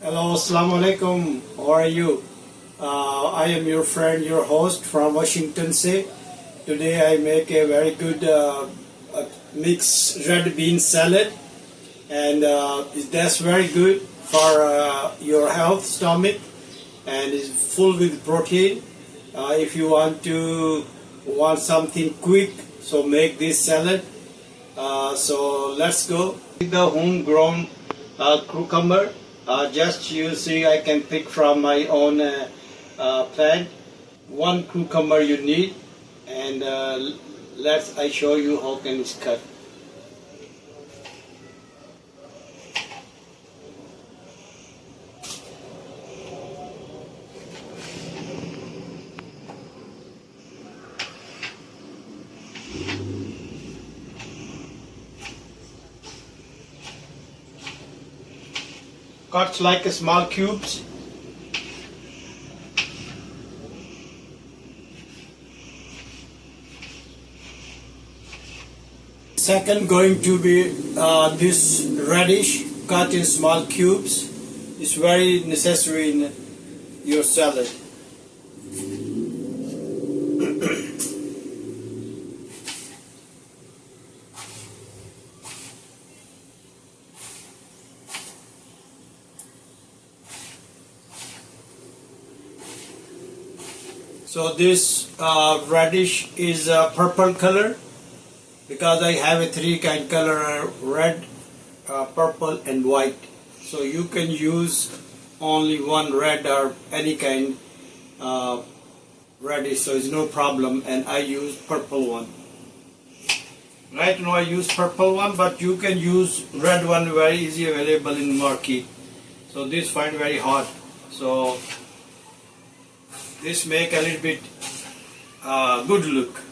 Hello, Assalamu alaikum. How are you? I am your friend, your host from Washington State. Today I make a very good mixed red bean salad, and that's very good for your health, stomach, and is full with protein. If you want something quick, so make this salad. So let's go. The homegrown cucumber. Just you see, I can pick from my own plant. One cucumber you need, and I show you how can it's cut. Cut like small cubes. Second going to be this radish cut in small cubes. It's very necessary in your salad. So this radish is a purple color because I have a three kind color: red, purple, and white. So you can use only one red or any kind radish, so it's no problem. And I use purple one. Right now I use purple one, but you can use red one, very easy available in the market. So this find very hot. So this make a little bit good look.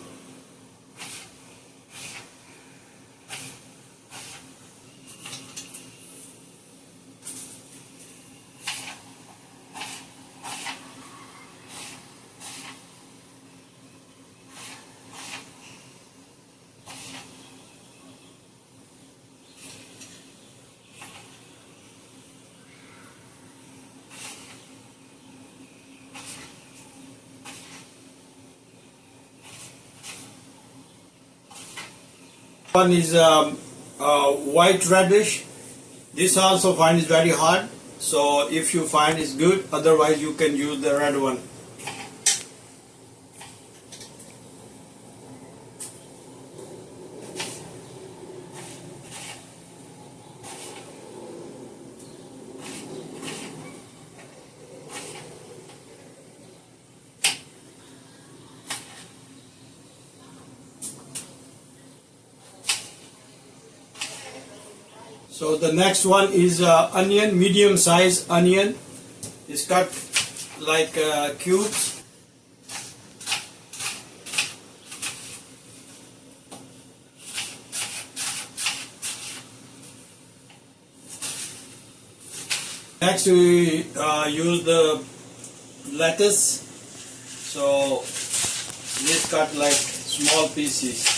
One is white radish. This also find is very hard. So if you find it's good, otherwise you can use the red one. So the next one is onion, medium size onion. It's cut like cubes. Next we use the lettuce. So this cut like small pieces.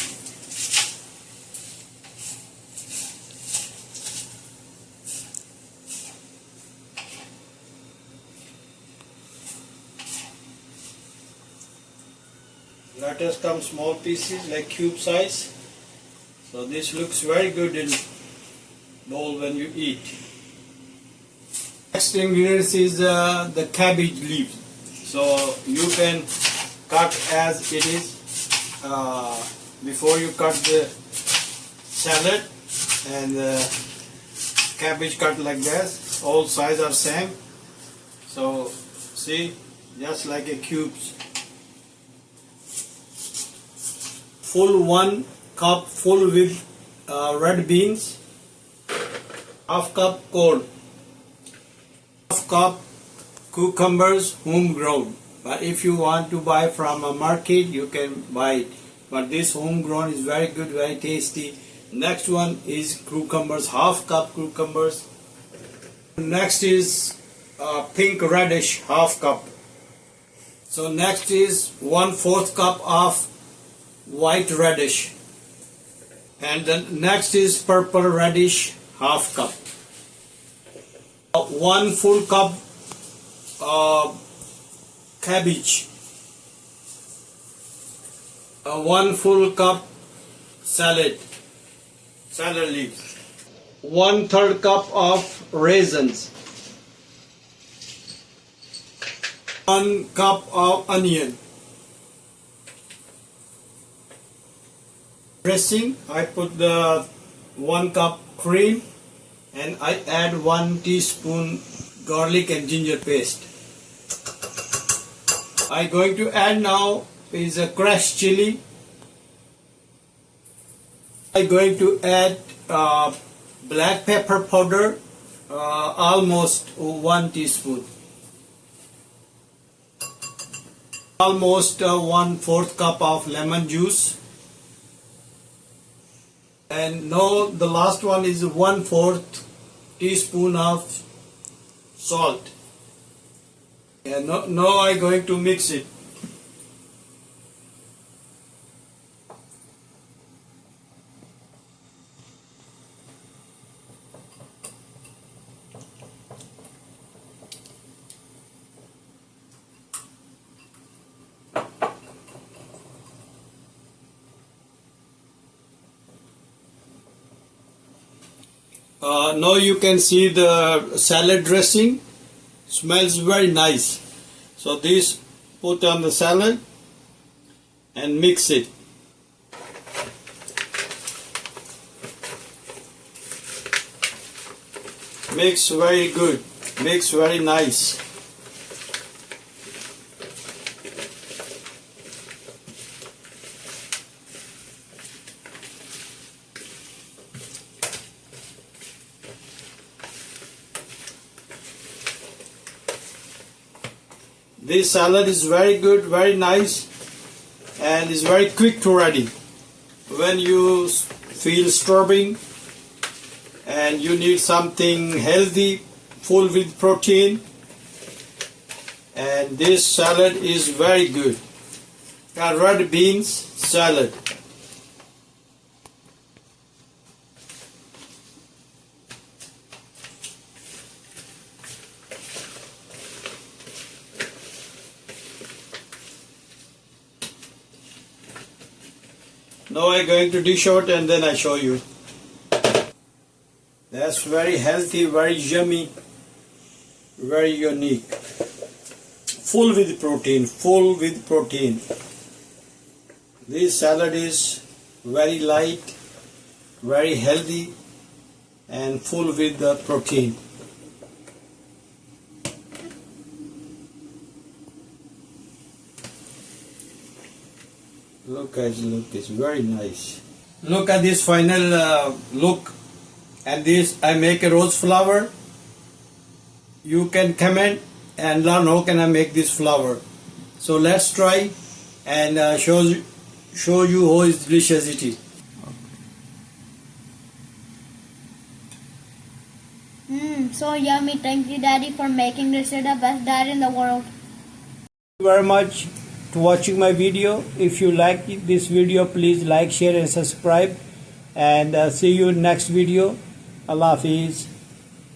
Lettuce comes small pieces like cube size. So this looks very good in bowl when you eat. Next ingredients is the cabbage leaves. So you can cut as it is before you cut the salad, and cabbage cut like this. All sizes are same. So see, just like a cubes. Full 1 cup full with red beans, half cup corn, half cup cucumbers homegrown. But if you want to buy from a market, you can buy it. But this homegrown is very good, very tasty. Next one is cucumbers, half cup cucumbers. Next is pink radish, half cup. So next is 1/4 cup of white radish, and then next is purple radish, half cup. 1 full cup cabbage, 1 full cup salad leaves, 1/3 cup of raisins, 1 cup of onion. Dressing, I put the 1 cup cream and I add 1 teaspoon garlic and ginger paste. I'm going to add now is a crushed chili. I'm going to add black pepper powder, almost 1 teaspoon. Almost 1/4 cup of lemon juice. And now the last one is 1/4 teaspoon of salt. And now I'm going to mix it. Now you can see the salad dressing smells very nice. So this put on the salad and mix it. Mix very good, mix very nice. This salad is very good, very nice, and is very quick to ready. When you feel starving and you need something healthy, full with protein, and this salad is very good. Red beans salad. Now I'm going to dish out and then I show you. That's very healthy, very yummy, very unique. Full with protein, full with protein. This salad is very light, very healthy, and full with the protein. Look guys, look, it's very nice. Look at this final look. And this I make a rose flower. You can comment and learn how can I make this flower. So let's try and show you how is delicious it is. So yummy. Thank you, Daddy, for making this. You're the best dad in the world. Thank you very much to watching my video. If you like this video, please like, share and subscribe, and see you in next video. Allah Hafiz.